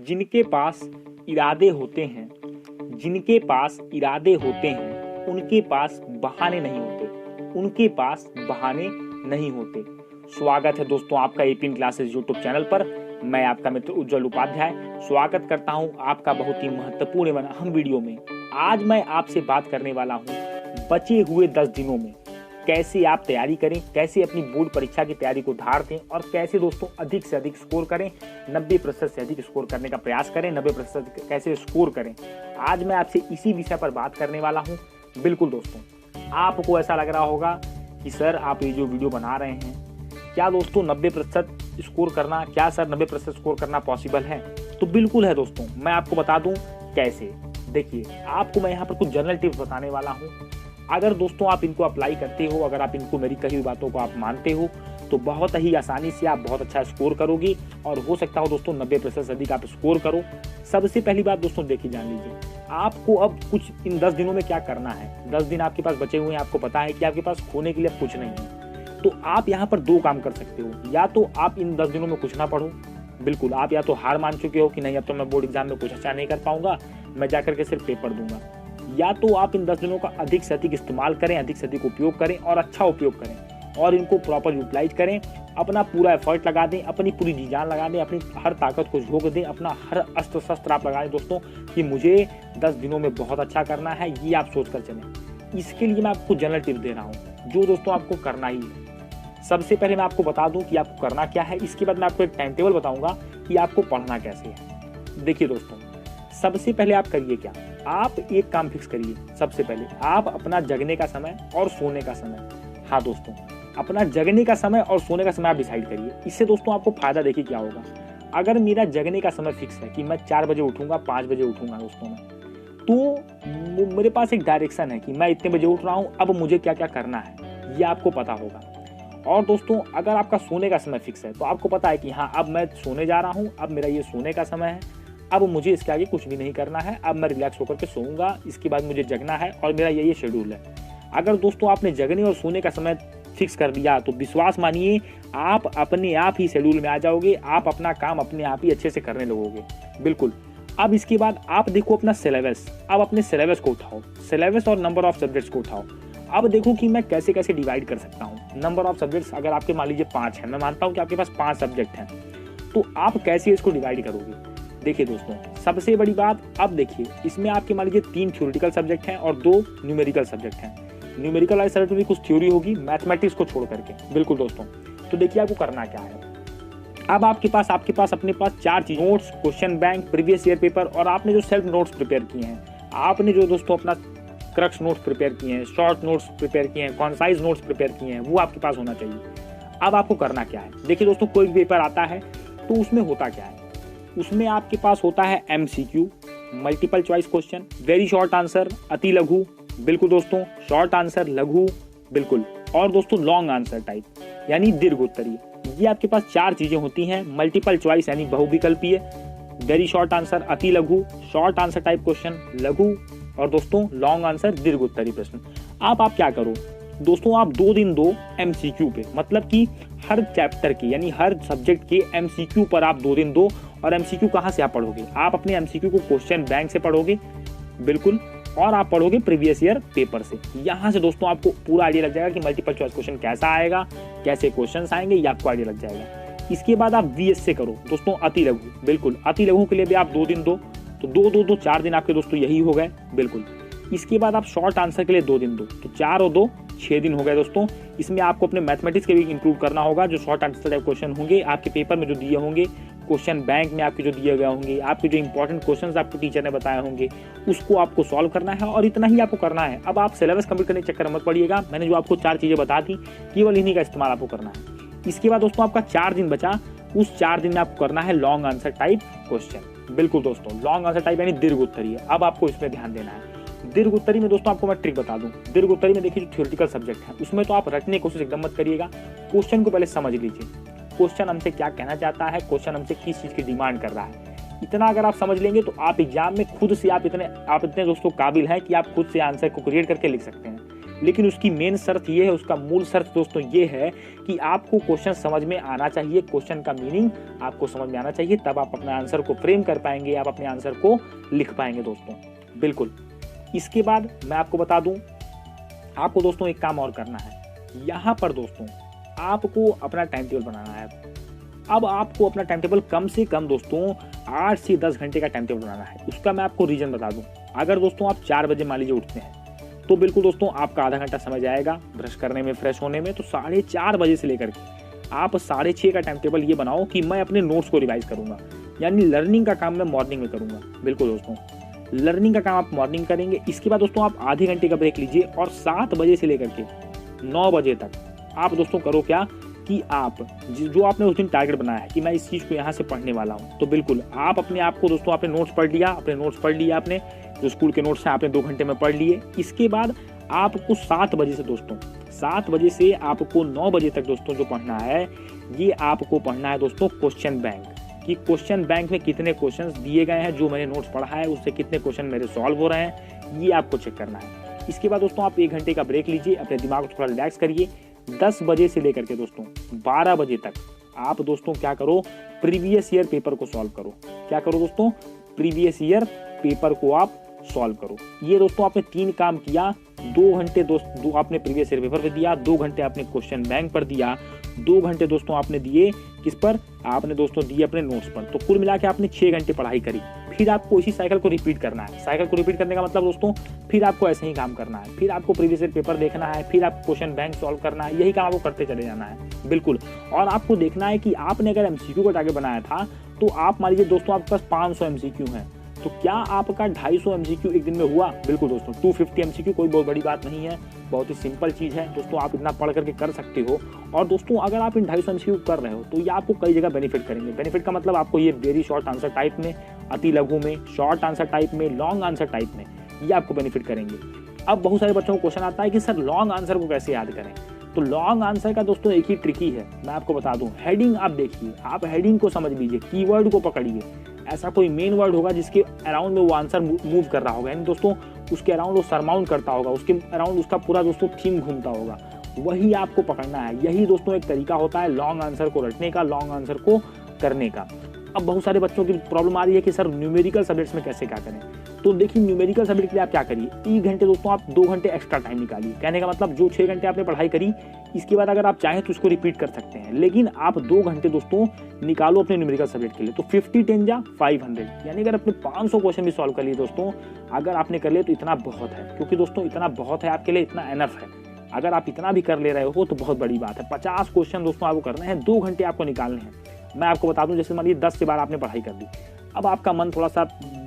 जिनके पास इरादे होते हैं, जिनके पास इरादे होते हैं, उनके पास बहाने नहीं होते, उनके पास बहाने नहीं होते। स्वागत है दोस्तों आपका एपीएन क्लासेस यूट्यूब चैनल पर। मैं आपका मित्र उज्जवल उपाध्याय स्वागत करता हूं आपका बहुत ही महत्वपूर्ण एवं अहम वीडियो में। आज मैं आपसे बात करने वाला हूं बचे हुए 10 दिनों में कैसे आप तैयारी करें, कैसे अपनी बोर्ड परीक्षा की तैयारी को धार दें और कैसे दोस्तों अधिक से अधिक स्कोर करें, 90% से अधिक स्कोर करने का प्रयास करें, 90% कैसे स्कोर करें। आज मैं आपसे इसी विषय पर बात करने वाला हूं। बिल्कुल दोस्तों, आपको ऐसा लग रहा होगा कि सर आप ये जो वीडियो बना रहे हैं, क्या दोस्तों 90% स्कोर करना, क्या सर 90% स्कोर करना पॉसिबल है? तो बिल्कुल है दोस्तों, मैं आपको बता दूं कैसे। देखिए, आपको मैं यहाँ पर कुछ जनरल टिप्स बताने वाला हूँ। अगर दोस्तों आप इनको अप्लाई करते हो, अगर आप इनको मेरी कही हुई बातों को आप मानते हो, तो बहुत ही आसानी से आप बहुत अच्छा स्कोर करोगे और हो सकता हो दोस्तों 90% से अधिक आप स्कोर करो। सबसे पहली बात दोस्तों देखिए, जान लीजिए आपको अब कुछ इन 10 दिनों में क्या करना है। 10 दिन आपके पास बचे हुए हैं, आपको पता है कि आपके पास खोने के लिए अब कुछ नहीं है। तो आप यहाँ पर 2 काम कर सकते हो। या तो आप इन 10 दिनों में कुछ ना पढ़ो, बिल्कुल आप या तो हार मान चुके हो कि नहीं अब तो मैं बोर्ड एग्जाम में कुछ अच्छा नहीं कर पाऊंगा, मैं जाकर के सिर्फ पेपर दूंगा। या तो आप इन 10 दिनों का अधिक से अधिक इस्तेमाल करें, अधिक से अधिक उपयोग करें और अच्छा उपयोग करें और इनको प्रॉपर यूटिलाइज करें, अपना पूरा एफर्ट लगा दें, अपनी पूरी जी जान लगा दें, अपनी हर ताकत को झोंक दें, अपना हर अस्त्र शस्त्र आप लगाएं दोस्तों कि मुझे 10 दिनों में बहुत अच्छा करना है, ये आप सोच कर चलें। इसके लिए मैं आपको जनरल टिप दे रहा हूँ जो दोस्तों आपको करना ही है। सबसे पहले मैं आपको बता दूं कि आपको करना क्या है, इसके बाद मैं आपको एक टाइम टेबल बताऊंगा कि आपको पढ़ना कैसे है। देखिए दोस्तों, सबसे पहले आप करिए क्या, आप एक काम फिक्स करिए। सबसे पहले आप अपना जगने का समय और सोने का समय, हाँ दोस्तों, अपना जगने का समय और सोने का समय आप डिसाइड करिए। इससे दोस्तों आपको फायदा देखिए क्या होगा। अगर मेरा जगने का समय फिक्स है कि मैं 4 बजे उठूंगा, 5 बजे उठूंगा दोस्तों में, तो मेरे पास एक डायरेक्शन है कि मैं इतने बजे उठ रहा हूं, अब मुझे क्या क्या करना है ये आपको पता होगा। और दोस्तों अगर आपका सोने का समय फिक्स है तो आपको पता है कि हाँ अब मैं सोने जा रहा हूँ, अब मेरा ये सोने का समय है, अब मुझे इसके आगे कुछ भी नहीं करना है, अब मैं रिलैक्स होकर के सोऊंगा, इसके बाद मुझे जगना है और मेरा ये शेड्यूल है। अगर दोस्तों आपने जगने और सोने का समय फिक्स कर दिया तो विश्वास मानिए आप अपने आप ही शेड्यूल में आ जाओगे, आप अपना काम अपने आप ही अच्छे से करने लगोगे। बिल्कुल। अब इसके बाद आप देखो अपना सिलेबस, अब अपने सिलेबस को उठाओ, सिलेबस और नंबर ऑफ सब्जेक्ट्स को उठाओ। अब देखो कि मैं कैसे कैसे डिवाइड कर सकता हूँ। नंबर ऑफ सब्जेक्ट्स अगर आपके मान लीजिए 5 है, मैं मानता हूँ कि आपके पास 5 सब्जेक्ट हैं, तो आप कैसे इसको डिवाइड करोगे। देखिए दोस्तों, सबसे बड़ी बात अब देखिए, इसमें आपके मान लीजिए 3 थ्योरेटिकल सब्जेक्ट हैं और 2 न्यूमेरिकल सब्जेक्ट हैं। न्यूमेरिकल वाले सब्जेक्ट में कुछ थ्योरी होगी, मैथमेटिक्स को छोड़ करके। बिल्कुल दोस्तों, तो देखिए आपको करना क्या है। अब आपके पास अपने पास 4 चीज, notes, question bank, previous year paper और आपने जो सेल्फ नोट्स प्रिपेयर किए हैं, आपने जो दोस्तों अपना क्रक्स नोट्स प्रिपेयर किए हैं, शॉर्ट नोट्स प्रिपेयर किए हैं, कॉन्साइज नोट्स प्रिपेयर किए हैं, वो आपके पास होना चाहिए। अब आपको करना क्या है, देखिए दोस्तों, कोई भी पेपर आता है तो उसमें होता क्या है, उसमें आपके पास होता है MCQ, multiple choice question, very short answer, अति लघु, बिल्कुल दोस्तों, शॉर्ट आंसर, लघु, बिल्कुल, और दोस्तों लॉन्ग आंसर टाइप यानी दीर्घ उत्तरीय। ये आपके पास 4 चीजें होती हैं। मल्टीपल चॉइस यानी बहुविकल्पीय, वेरी शॉर्ट आंसर अति लघु, शॉर्ट आंसर टाइप क्वेश्चन लघु, और दोस्तों लॉन्ग आंसर दीर्घ उत्तरीय प्रश्न। आप क्या करो दोस्तों, आप 2 दिन दो MCQ पे, मतलब कि हर चैप्टर की यानी हर सब्जेक्ट के MCQ पर आप 2 दिन दो। और MCQ कहाँ से आप पढ़ोगे, आप अपने MCQ को क्वेश्चन बैंक से पढ़ोगे, बिल्कुल, और आप पढ़ोगे प्रीवियस ईयर पेपर से। यहाँ से दोस्तों आपको पूरा आइडिया लग जाएगा कि मल्टीपल चॉइस क्वेश्चन कैसा आएगा, कैसे क्वेश्चन आएंगे, ये आपको आइडिया लग जाएगा। इसके बाद आप VS से करो दोस्तों अति लघु, बिल्कुल, अति लघु के लिए भी आप 2 दिन दो, तो 2 4 दिन आपके दोस्तों यही हो गए, बिल्कुल। इसके बाद आप शॉर्ट आंसर के लिए 2 दिन दो, तो 4 और 2 6 दिन हो गए दोस्तों। इसमें आपको अपने मैथमेटिक्स के भी इंप्रूव करना होगा, जो शॉर्ट आंसर टाइप क्वेश्चन होंगे आपके पेपर में जो दिए होंगे, क्वेश्चन बैंक में आपके जो दिए गए होंगे, आपके जो इंपॉर्टेंट क्वेश्चंस आपको टीचर ने बताए होंगे, उसको आपको सॉल्व करना है और इतना ही आपको करना है। अब आप सिलेबस कंप्लीट करने के चक्कर मत पड़िएगा, मैंने जो आपको 4 चीजें बता दी, केवल इन्हीं का इस्तेमाल आपको करना है। इसके बाद दोस्तों आपका 4 दिन बचा, उस 4 दिन में आपको करना है लॉन्ग आंसर टाइप क्वेश्चन, बिल्कुल दोस्तों, लॉन्ग आंसर टाइप यानी दीर्घ उत्तरीय। अब आपको इसमें ध्यान देना है। दीर्घ उत्तरी में दोस्तों आपको मैं ट्रिक बता दूं, दीर्घ उत्तरी में देखिए जो थ्योरेटिकल सब्जेक्ट है उसमें तो आप रटने की कोशिश एकदम मत करिएगा, क्वेश्चन को पहले समझ लीजिए, क्वेश्चन हमसे क्या कहना चाहता है, क्वेश्चन हमसे किस चीज की डिमांड कर रहा है। इतना अगर आप समझ लेंगे तो आप एग्जाम में खुद से आप इतने दोस्तों काबिल हैं कि आप खुद से आंसर को क्रिएट करके लिख सकते हैं। लेकिन उसकी मेन शर्त ये है, उसका मूल शर्त दोस्तों ये है कि आपको क्वेश्चन समझ में आना चाहिए, क्वेश्चन का मीनिंग आपको समझ में आना चाहिए, तब आप अपने आंसर को फ्रेम कर पाएंगे, आप अपने आंसर को लिख पाएंगे दोस्तों। बिल्कुल। इसके बाद मैं आपको बता दूं, आपको दोस्तों एक काम और करना है। यहाँ पर दोस्तों आपको अपना टाइम टेबल बनाना है। अब आपको अपना टाइम टेबल कम से कम दोस्तों 8 से 10 घंटे का टाइम टेबल बनाना है। उसका मैं आपको रीजन बता दूं। अगर दोस्तों आप 4 बजे मान लीजिए उठते हैं तो बिल्कुल दोस्तों आपका आधा घंटा समय जाएगा ब्रश करने में, फ्रेश होने में। तो 4:30 बजे से लेकर के आप 6:30 का टाइम टेबल ये बनाओ कि मैं अपने नोट्स को रिवाइज करूंगा, यानी लर्निंग का काम मैं मॉर्निंग में करूंगा। बिल्कुल दोस्तों, लर्निंग का काम आप मॉर्निंग करेंगे। इसके बाद दोस्तों आप आधे घंटे का ब्रेक लीजिए और 7 बजे से लेकर के 9 बजे तक आप दोस्तों करो क्या कि आप जो आपने उस दिन टारगेट बनाया है कि मैं इस चीज़ को यहाँ से पढ़ने वाला हूँ, तो बिल्कुल आप अपने आप को दोस्तों आपने नोट्स पढ़ लिया, आपने जो स्कूल के नोट्स हैं आपने 2 घंटे में पढ़ लिए। इसके बाद आपको 7 बजे से दोस्तों 7 बजे से आपको 9 बजे तक दोस्तों जो पढ़ना है, ये आपको पढ़ना है दोस्तों क्वेश्चन बैंक, कि क्वेश्चन बैंक में कितने क्वेश्चंस दिए गए हैं, जो मैंने नोट्स पढ़ा है उससे कितने क्वेश्चन मेरे सॉल्व हो रहे हैं, ये आपको चेक करना है। इसके बाद दोस्तों आप 1 घंटे का ब्रेक लीजिए, अपने दिमाग को थोड़ा रिलैक्स करिए। 10 बजे से लेकर के दोस्तों 12 बजे तक आप दोस्तों क्या करो, प्रीवियस ईयर पेपर को सॉल्व करो। क्या करो दोस्तों, प्रीवियस ईयर पेपर को आप सॉल्व करो। ये दोस्तों आपने 3 काम किया। 2 घंटे दो आपने प्रीवियस ईयर पेपर पे दिया, 2 घंटे आपने क्वेश्चन बैंक पर दिया, 2 घंटे दोस्तों आपने दिए किस पर, आपने दोस्तों दिए अपने नोट्स पर। तो कुल मिला के आपने 6 घंटे पढ़ाई करी। फिर आपको इसी साइकिल को रिपीट करना है। साइकिल को रिपीट करने का मतलब दोस्तों फिर आपको ऐसे ही काम करना है, फिर आपको प्रीवियस ईयर पेपर देखना है, फिर आपको क्वेश्चन बैंक सॉल्व करना है, यही काम आपको करते चले जाना है। बिल्कुल। और आपको देखना है कि आपने अगर एमसीक्यू का टारगेट बनाया था तो आप मान लीजिए दोस्तों आपके पास 500 एमसीक्यू हैं, तो क्या आपका 250 एमसीक्यू एक दिन में हुआ? बिल्कुल दोस्तों। 250 एमसीक्यू कोई बहुत बड़ी बात नहीं है, बहुत ही सिंपल चीज़ है दोस्तों, आप इतना पढ़ करके कर सकते हो। और दोस्तों अगर आप इन 250 एमसीक्यू कर रहे हो तो ये आपको कई जगह बेनिफिट करेंगे। बेनिफिट का मतलब आपको ये वेरी शॉर्ट आंसर टाइप में, अति लघु में, शॉर्ट आंसर टाइप में, लॉन्ग आंसर टाइप में, ये आपको बेनिफिट करेंगे। अब बहुत सारे बच्चों को क्वेश्चन आता है कि सर लॉन्ग आंसर को कैसे याद करें? तो लॉन्ग आंसर का दोस्तों एक ही ट्रिक ही है, मैं आपको बता दूं। हेडिंग आप देखिए, आप हेडिंग को समझ लीजिए, कीवर्ड को पकड़िए। ऐसा कोई मेन वर्ड होगा जिसके अराउंड में वो आंसर मूव कर रहा होगा, यानी दोस्तों उसके अराउंड वो सरमाउंड करता होगा, उसके अराउंड उसका पूरा दोस्तों थीम घूमता होगा, वही आपको पकड़ना है। यही दोस्तों एक तरीका होता है लॉन्ग आंसर को रटने का, लॉन्ग आंसर को करने का। अब बहुत सारे बच्चों की प्रॉब्लम आ रही है कि सर न्यूमेरिकल सब्जेक्ट्स में कैसे क्या करें? तो देखिए न्यूमेरिकल सब्जेक्ट के लिए आप क्या करिए, 1 घंटे दोस्तों आप 2 घंटे एक्स्ट्रा टाइम निकालिए। कहने का मतलब जो 6 घंटे आपने पढ़ाई करी, इसके बाद अगर आप चाहें तो उसको रिपीट कर सकते हैं, लेकिन आप 2 घंटे दोस्तों निकालो अपने न्यूमेरिकल सब्जेक्ट के लिए। तो 50 10 जा 500, यानी अगर अपने 500 क्वेश्चन भी सॉल्व कर लिए दोस्तों, अगर आपने कर लिए तो इतना बहुत है, क्योंकि दोस्तों इतना बहुत है आपके लिए, इतना एनफ है। अगर आप इतना भी कर ले रहे हो तो बहुत बड़ी बात है। 50 क्वेश्चन दोस्तों आपको करने हैं, 2 घंटे आपको निकालने हैं। मैं आपको बता दूं, जैसे मान लीजिए 10 से 12 आपने पढ़ाई कर दी, अब आपका मन थोड़ा सा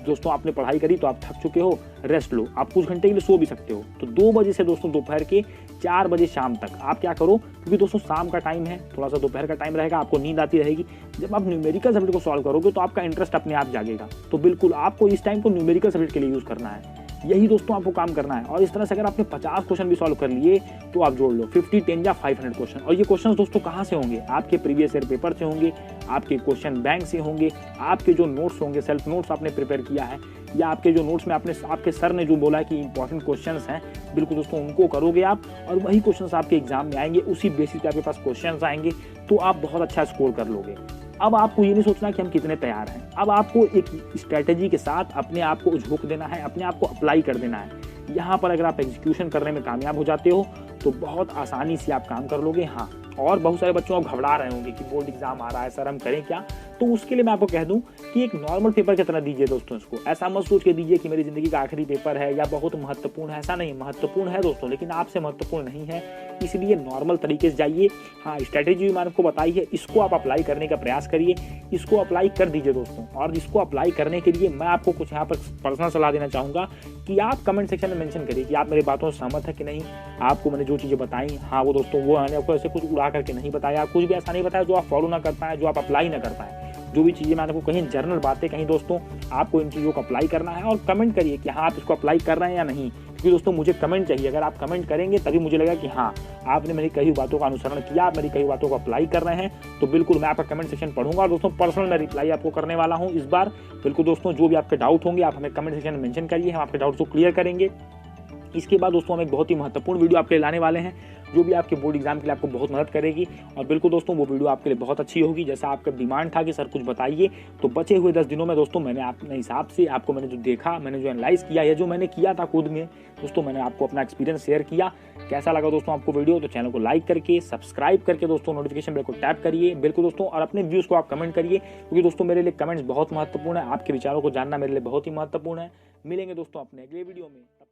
दोस्तों आपने पढ़ाई करी तो आप थक चुके हो, रेस्ट लो, आप कुछ घंटे के लिए सो भी सकते हो। तो 2 बजे से दोस्तों दोपहर के 4 बजे शाम तक आप क्या करो, क्योंकि दोस्तों शाम का टाइम है, थोड़ा सा दोपहर का टाइम रहेगा, आपको नींद आती रहेगी। जब आप न्यूमेरिकल सब्जेक्ट को सॉल्व करोगे तो आपका इंटरेस्ट अपने आप जागेगा। तो बिल्कुल आपको इस टाइम को न्यूमेरिकल सब्जेक्ट के लिए यूज़ करना है, यही दोस्तों आपको काम करना है। और इस तरह से अगर आपने 50 क्वेश्चन भी सॉल्व कर लिए तो आप जोड़ लो 50 10 या 500 क्वेश्चन। और ये क्वेश्चन दोस्तों कहाँ से होंगे? आपके प्रीवियस ईयर पेपर से होंगे, आपके क्वेश्चन बैंक से होंगे, आपके जो नोट्स होंगे, सेल्फ नोट्स आपने प्रिपेयर किया है, या आपके जो नोट्स में आपके सर ने जो बोला है कि इंपॉर्टेंट क्वेश्चंस हैं, बिल्कुल दोस्तों उनको करोगे आप, और वही क्वेश्चंस आपके एग्जाम में आएंगे, उसी बेसिस पे आपके पास क्वेश्चंस आएंगे, तो आप बहुत अच्छा स्कोर कर लोगे। अब आपको ये नहीं सोचना कि हम कितने तैयार हैं, अब आपको एक स्ट्रेटेजी के साथ अपने आप को झोंक देना है, अपने आप को अप्लाई कर देना है। यहाँ पर अगर आप एग्जीक्यूशन करने में कामयाब हो जाते हो तो बहुत आसानी से आप काम कर लोगे। हाँ, और बहुत सारे बच्चों को घबरा रहे होंगे कि बोर्ड एग्जाम आ रहा है, सर हम करें क्या? तो उसके लिए मैं आपको कह दूं कि एक नॉर्मल पेपर की तरह दीजिए दोस्तों इसको। ऐसा मत सोच के दीजिए कि मेरी जिंदगी का आखिरी पेपर है या बहुत महत्वपूर्ण है, ऐसा नहीं। महत्वपूर्ण है दोस्तों, लेकिन आपसे महत्वपूर्ण नहीं है, इसलिए नॉर्मल तरीके से जाइए। हाँ, स्ट्रैटेजी मैंने आपको बताई है, इसको आप अप्लाई करने का प्रयास करिए, इसको अप्लाई कर दीजिए दोस्तों। और इसको अप्लाई करने के लिए मैं आपको कुछ यहाँ पर पर्सनल सलाह देना चाहूँगा कि आप कमेंट सेक्शन में मेंशन करिए कि आप मेरी बातों से सहमत है कि नहीं, आपको मैंने जो चीज़ें बताई, हाँ वो दोस्तों वो मैंने आपको ऐसे कुछ उड़ा करके नहीं बताया, कुछ भी ऐसा नहीं बताया जो आप फॉलो ना कर पाएँ, जो आप अप्लाई ना कर पाएँ। जो भी चीज़ें मैंने आपको कहीं जनरल बातें कहीं दोस्तों, आपको इन चीज़ों को अप्लाई करना है। और कमेंट करिए कि हाँ आप इसको अप्लाई कर रहे हैं या नहीं, क्योंकि दोस्तों मुझे कमेंट चाहिए। अगर आप कमेंट करेंगे तभी मुझे लगेगा कि हाँ आपने मेरी कई बातों का अनुसरण किया, आप मेरी कई बातों को अप्लाई कर रहे हैं। तो बिल्कुल मैं आपका कमेंट सेक्शन पढ़ूंगा और दोस्तों पर्सनल मैं रिप्लाई आपको करने वाला हूँ इस बार। बिल्कुल दोस्तों, जो भी आपके डाउट होंगे आप हमें कमेंट सेक्शन में मेंशन करिए, हम आपके डाउट को क्लियर करेंगे। इसके बाद दोस्तों हम एक बहुत ही महत्वपूर्ण वीडियो आपके लिए लाने वाले हैं जो भी आपके बोर्ड एग्जाम के लिए आपको बहुत मदद करेगी। और बिल्कुल दोस्तों वो वीडियो आपके लिए बहुत अच्छी होगी। जैसा आपका डिमांड था कि सर कुछ बताइए, तो बचे हुए 10 दिनों में दोस्तों मैंने अपने हिसाब से आपको मैंने जो देखा, मैंने जो एनालाइज किया या जो मैंने किया था खुद में दोस्तों, मैंने आपको अपना एक्सपीरियंस शेयर किया। कैसा लगा दोस्तों आपको वीडियो, तो चैनल को लाइक करके सब्सक्राइब करके दोस्तों नोटिफिकेशन बेल को टैप करिए बिल्कुल दोस्तों, और अपने व्यूज को आप कमेंट करिए, क्योंकि दोस्तों मेरे लिए कमेंट्स बहुत महत्वपूर्ण है। आपके विचारों को जानना मेरे लिए बहुत ही महत्वपूर्ण है। मिलेंगे दोस्तों अपने अगले वीडियो में।